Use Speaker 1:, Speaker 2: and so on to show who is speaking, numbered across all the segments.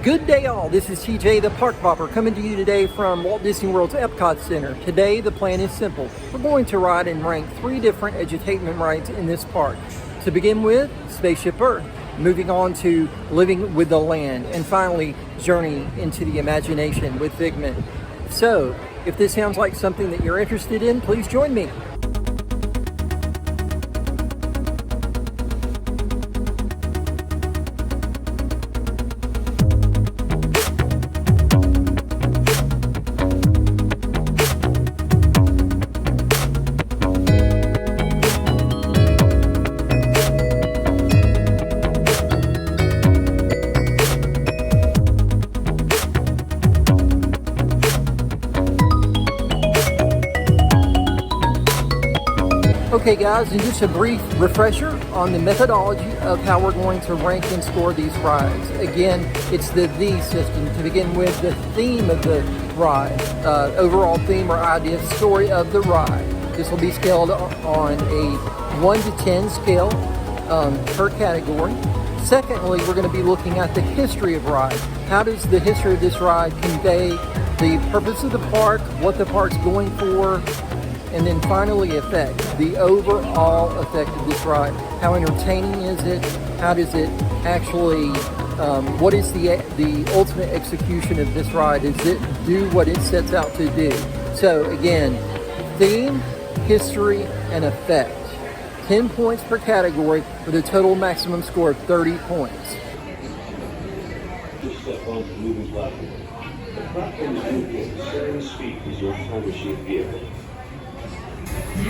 Speaker 1: Good day all, this is T.H.E, the Park Bopper, coming to you today from Walt Disney World's Epcot Center. Today the plan is simple. We're going to ride and rank 3 different edutainment rides in this park. To begin with, Spaceship Earth, moving on to Living with the Land, and finally Journey into the Imagination with Figment. So, if this sounds like something that you're interested in, please join me. Okay guys, and just a brief refresher on the methodology of how we're going to rank and score these rides. Again, it's the system. To begin with, the theme of the ride, overall theme or idea, story of the ride. This will be scaled on a 1 to 10 scale per category. Secondly, we're going to be looking at the history of ride. How does the history of this ride convey the purpose of the park, what the park's going for, and then finally effect, the overall effect of this ride. How entertaining is it? How does it actually, what is the ultimate execution of this ride? Does it do what it sets out to do? So again, theme, history, and effect. 10 points per category with a total maximum score of 30 points.
Speaker 2: Step onto the moving platform. The platform is moving at the same speed as your time machine vehicle.
Speaker 3: The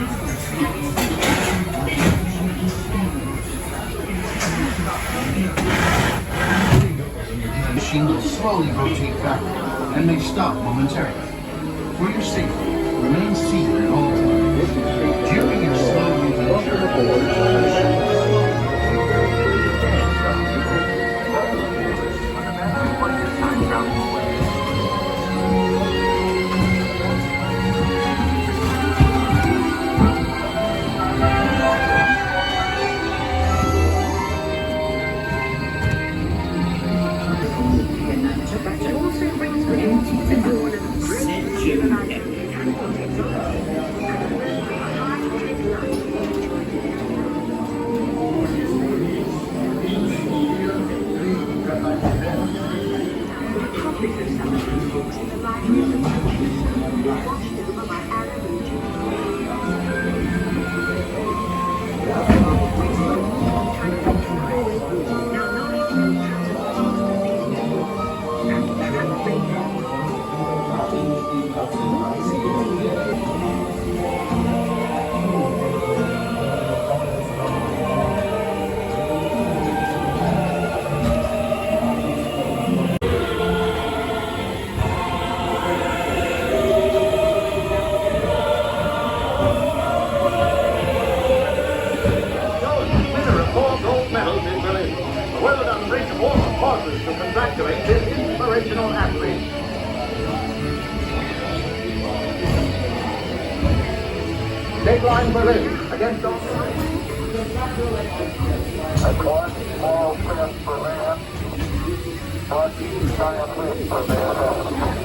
Speaker 3: machine will slowly rotate backward and may stop momentarily. For your safety, remain seated at all times. During your slow movement journey,
Speaker 4: to congratulate this inspirational athlete. Dateline Berlin against
Speaker 5: One small step for man, one giant leap for mankind.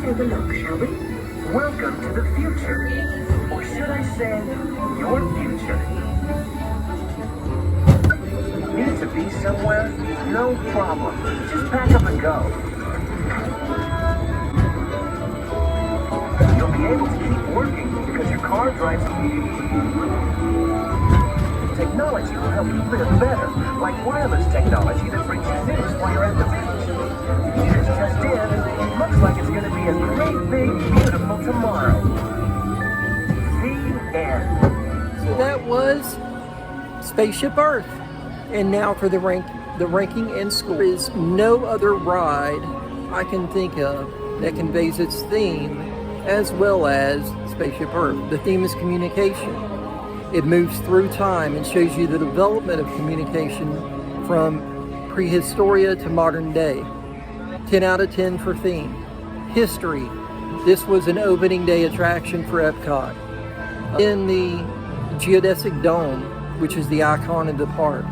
Speaker 6: Take a look, shall we?
Speaker 4: Welcome to the future. Or should I say, your future. Need to be somewhere? No problem. Just pack up and go. working because your car drives. Technology will help you live better, like wireless technology that brings you news while you're at the beach. Here's just in. Looks like it's going to be a great, big, beautiful tomorrow. The end.
Speaker 1: So that was Spaceship Earth. And now for the ranking and score. There is no other ride I can think of that conveys its theme as well as Spaceship Earth. The theme is communication. It moves through time and shows you the development of communication from prehistoria to modern day. 10 out of 10 for theme. History. This was an opening day attraction for Epcot. In the geodesic dome, which is the icon of the park,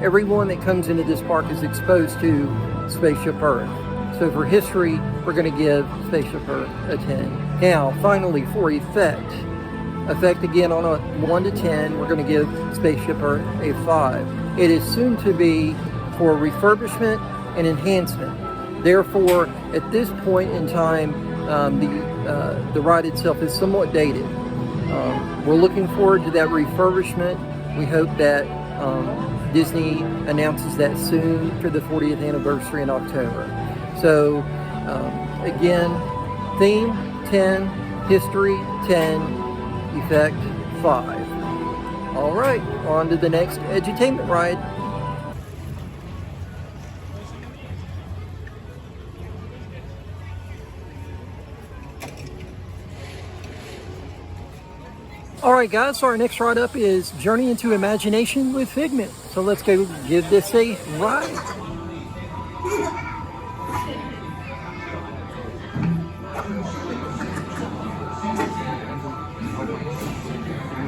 Speaker 1: everyone that comes into this park is exposed to Spaceship Earth. So for history, we're going to give Spaceship Earth a 10. Now, finally, for effect. Effect again on a 1 to 10, we're going to give Spaceship Earth a 5. It is soon to be for refurbishment and enhancement. Therefore, at this point in time, the ride itself is somewhat dated. We're looking forward to that refurbishment. We hope that Disney announces that soon for the 40th anniversary in October. So, again, theme 10, history 10, effect 5. All right, on to the next edutainment ride. All right, guys, so our next ride up is Journey into Imagination with Figment. So let's go give this a ride.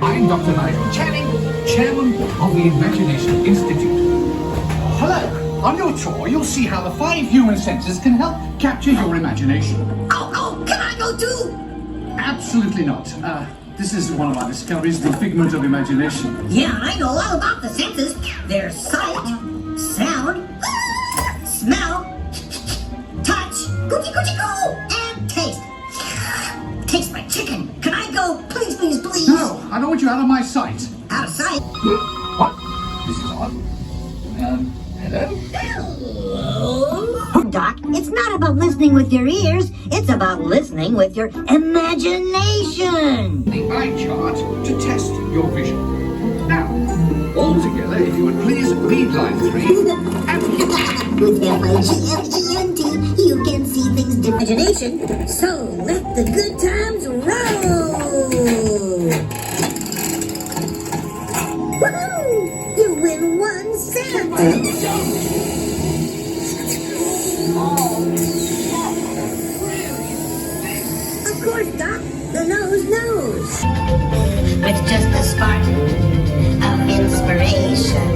Speaker 3: I'm Dr. Nigel Channing, Chairman of the Imagination Institute. Hello. On your tour, you'll see how the 5 human senses can help capture your imagination.
Speaker 7: Oh, can I go too?
Speaker 3: Absolutely not. This is one of our discoveries, the figment of imagination.
Speaker 7: Yeah, I know all about the senses. There's sight, sound, smell, touch, coochie-coochie-coo, and taste. Taste my chicken. Can I go, please, please, please?
Speaker 3: No, I don't want you out of my sight.
Speaker 7: Out of sight?
Speaker 3: What? This is odd. Hello?
Speaker 7: Hello? Doc, it's not about listening with your ears. It's about listening with your imagination.
Speaker 3: The eye chart to test your vision. Now, all together, if you would please read line 3 and
Speaker 7: With F-I-G-F-E-N-T, you can see things different. Imagination, so let the good times roll. Woohoo! You win 1 cent. Of course, Doc, the nose knows. With just a spark of inspiration,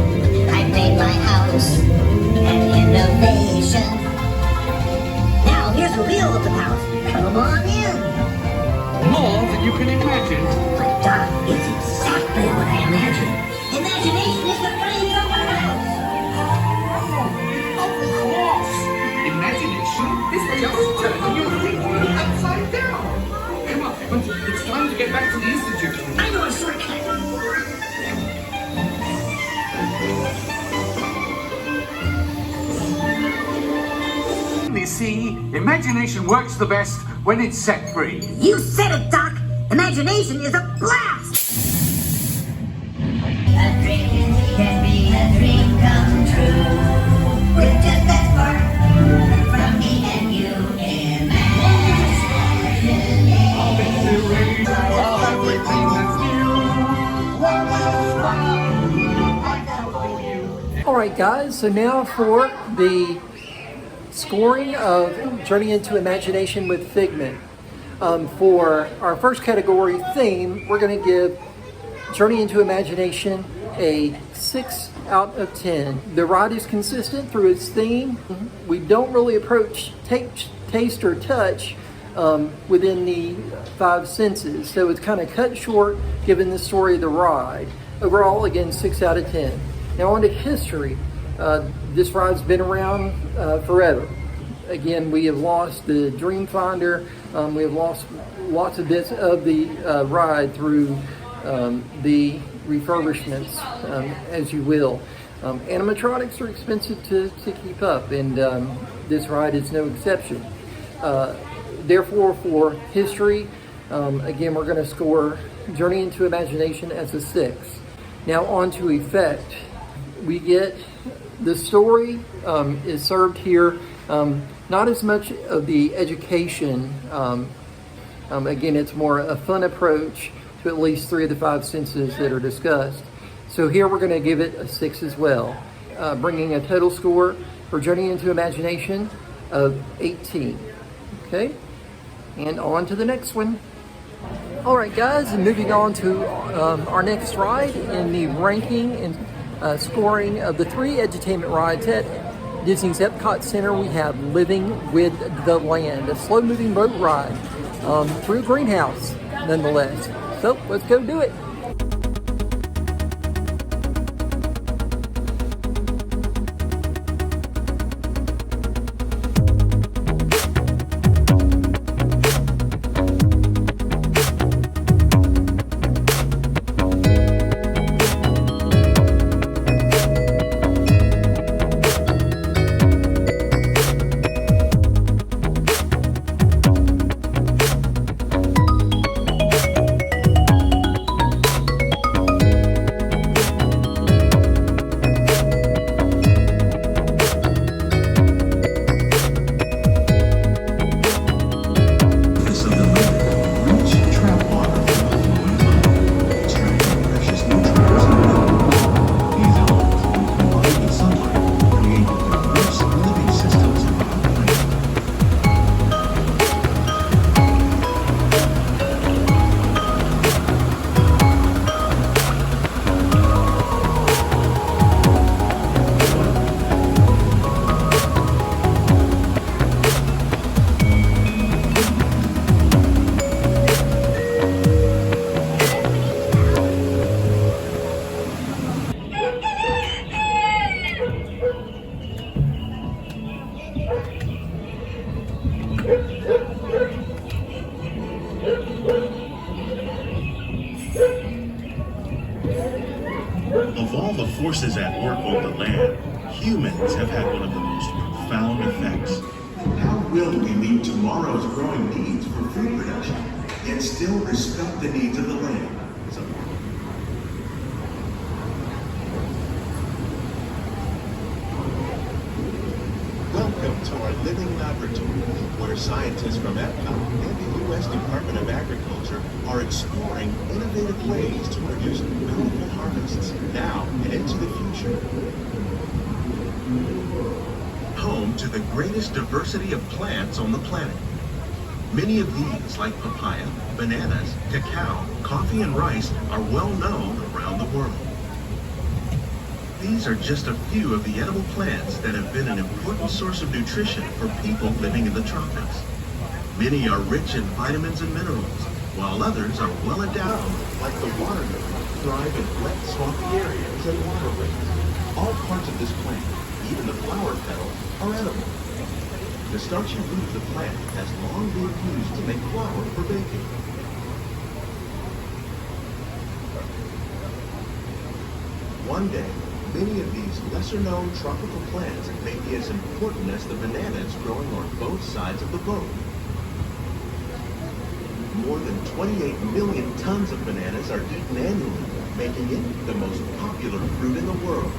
Speaker 7: I made my house an innovation. Now here's the real open house. Come on in.
Speaker 3: more than you can imagine.
Speaker 7: But Doc, it's exactly what I imagined. Imagination is the brain of our house.
Speaker 3: Of course! Imagination is just turning your thinking upside down. Come on, Edmund. It's time to get back to the Institute.
Speaker 7: I know a shortcut.
Speaker 3: See, imagination works the best when it's set free.
Speaker 7: You said it, Doc. Imagination is a blast. A dream can be a dream come true. With just that spark from me and you.
Speaker 1: All right, guys, so now for the scoring of Journey into Imagination with Figment. For our first category, theme, we're going to give Journey into Imagination a 6 out of 10. The ride is consistent through its theme. We don't really approach taste or touch within the 5 senses, so it's kind of cut short given the story of the ride. Overall, again, 6 out of 10. Now on to history. This ride's been around forever. Again, we have lost the Dream Finder. We have lost lots of bits of the ride through the refurbishments, as you will. Animatronics are expensive to keep up, and this ride is no exception. Therefore, for history, again, we're going to score Journey into Imagination as a 6. Now on to effect. We get the story is served here, not as much of the education. Again, it's more a fun approach to at least 3 of the 5 senses that are discussed. So here we're going to give it a 6 as well, bringing a total score for Journey into Imagination of 18. Okay, and on to the next one. All right, guys, and moving on to our next ride in the ranking and scoring of the 3 edutainment rides at Disney's Epcot Center. We have Living with the Land, a slow-moving boat ride through a greenhouse, nonetheless. So let's go do it.
Speaker 8: Of all the forces at work on the land, humans have had one of the most profound effects.
Speaker 3: How will we meet tomorrow's growing needs for food production, yet still respect the needs of the land? Welcome to our living laboratory, where scientists from Epcot and the U.S. Department of Agriculture are exploring innovative ways to produce bountiful harvests now and into the future. Home to the greatest diversity of plants on the planet. Many of these, like papaya, bananas, cacao, coffee, and rice, are well known around the world. These are just a few of the edible plants that have been an important source of nutrition for people living in the tropics. Many are rich in vitamins and minerals, while others are well adapted, like the water lily, thrive in wet, swampy areas and waterways. All parts of this plant, even the flower petals, are edible. The starchy root of the plant has long been used to make flour for baking. One day, many of these lesser-known tropical plants may be as important as the bananas growing on both sides of the boat. More than 28 million tons of bananas are eaten annually, making it the most popular fruit in the world.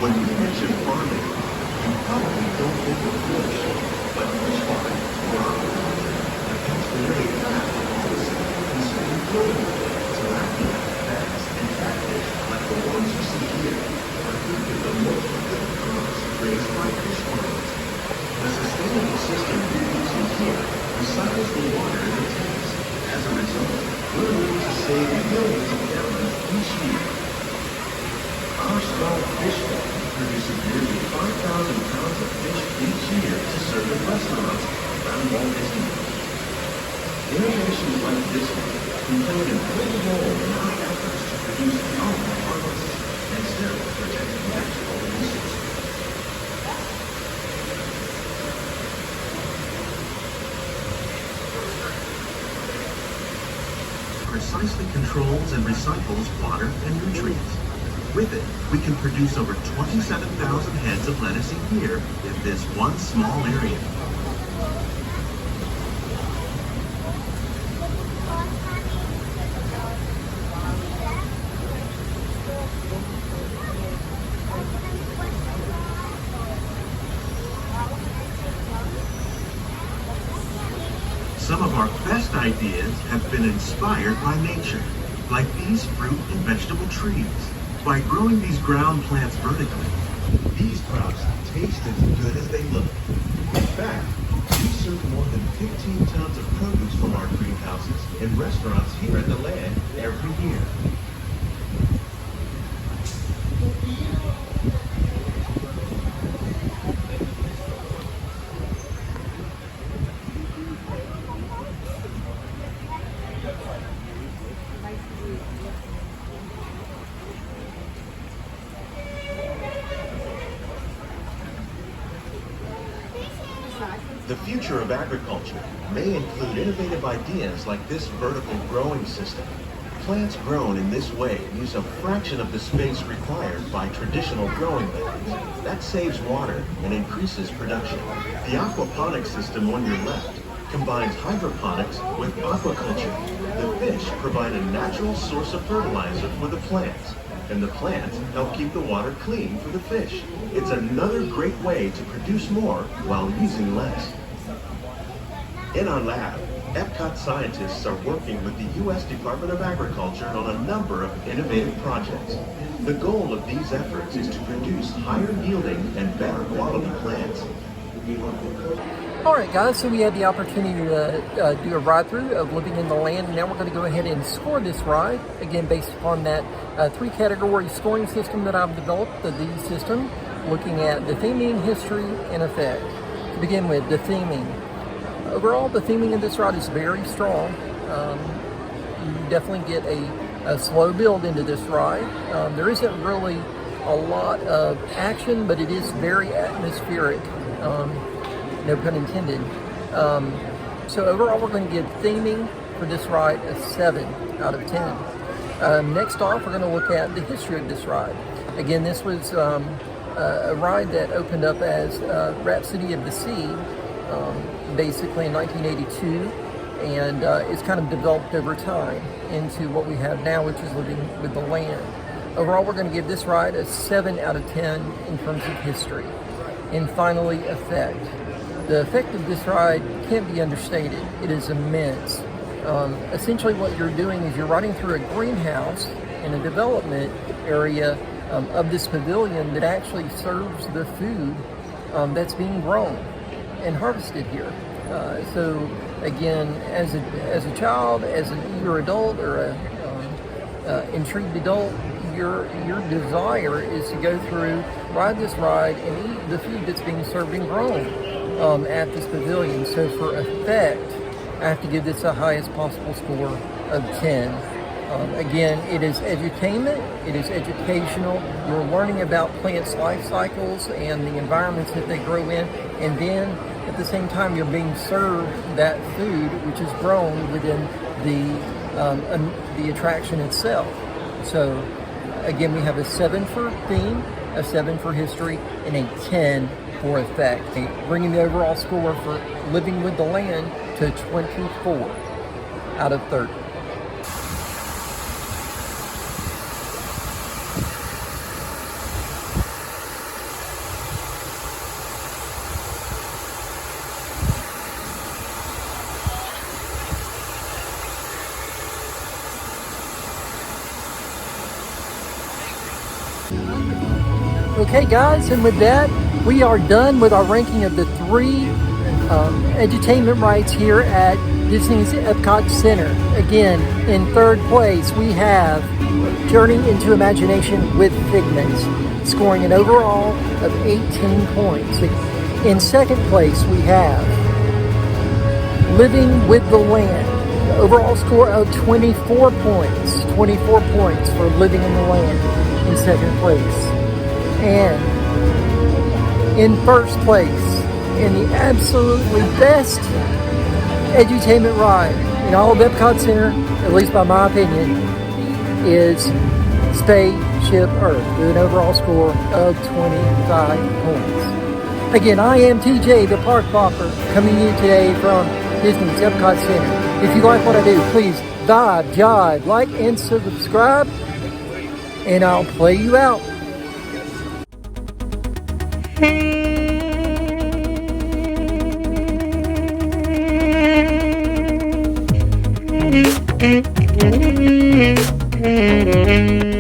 Speaker 3: When we mention farming, you probably don't think of fish, but fish farming accounts for nearly half of all the consumed globally. Tilapia, bass, and catfish, like the ones you see here, are food of the most good crops raised by fish farmers. The sustainable system we're using here recycles the water in the tanks. As a result, we're able to save millions of gallons each year. Our small fish farm produces nearly 5,000 pounds of fish each year to serve in restaurants around Walt Disney World. Innovations like this one can play an important role in our reducing our harvest and still protecting natural resources. Precisely controls and recycles water and nutrients. With it, we can produce over 27,000 heads of lettuce a year in this one small area. Some of our best ideas have been inspired by nature, like these fruit and vegetable trees. By growing these ground plants vertically, these crops taste as good as they look. In fact, we serve more than 15 tons of produce from our greenhouses in restaurants here at the land every year. The future of agriculture may include innovative ideas like this vertical growing system. Plants grown in this way use a fraction of the space required by traditional growing methods. That saves water and increases production. The aquaponics system on your left combines hydroponics with aquaculture. The fish provide a natural source of fertilizer for the plants, and the plants help keep the water clean for the fish. It's another great way to produce more while using less. In our lab, Epcot scientists are working with the U.S. Department of Agriculture on a number of innovative projects. The goal of these efforts is to produce higher yielding and better quality plants.
Speaker 1: All right, guys, so we had the opportunity to do a ride-through of Living in the Land, and now we're going to go ahead and score this ride, again, based upon that three-category scoring system that I've developed, the D system, looking at the theming, history, and effect. To begin with, the theming. Overall, the theming of this ride is very strong. You definitely get a slow build into this ride. There isn't really a lot of action, but it is very atmospheric. No pun intended. So overall, we're going to give theming for this ride a 7 out of 10. Next off, we're going to look at the history of this ride. Again, this was a ride that opened up as Rhapsody of the Sea, basically in 1982, and it's kind of developed over time into what we have now, which is Living with the Land. Overall, we're going to give this ride a 7 out of 10 in terms of history. And finally, effect. The effect of this ride can't be understated. It is immense. Essentially what you're doing is you're riding through a greenhouse in a development area of this pavilion that actually serves the food that's being grown and harvested here. So again, as a child, as an eager adult, or a intrigued adult, your desire is to go through, ride this ride, and eat the food that's being served and grown at this pavilion. So for effect, I have to give this the highest possible score of 10. Again, it is edutainment, it is educational. You're learning about plants' life cycles and the environments that they grow in, and then at the same time you're being served that food which is grown within the attraction itself. So again, we have a 7 for theme, a 7 for history, and a 10 for effect, bringing the overall score for Living with the Land to 24 out of 30. Okay, guys, and with that, we are done with our ranking of the 3 edutainment rides here at Disney's Epcot Center. Again, in 3rd place, we have Journey into Imagination with Figments, scoring an overall of 18 points. In 2nd place, we have Living with the Land, overall score of 24 points. 24 points for Living in the Land in second place. And in first place, in the absolutely best edutainment ride in all of Epcot Center, at least by my opinion, is Spaceship Earth with an overall score of 25 points. Again, I am T.J, the Park Bopper, coming to you today from Disney's Epcot Center. If you like what I do, please vibe, jive, like, and subscribe, and I'll play you out.
Speaker 7: Mm-hmm.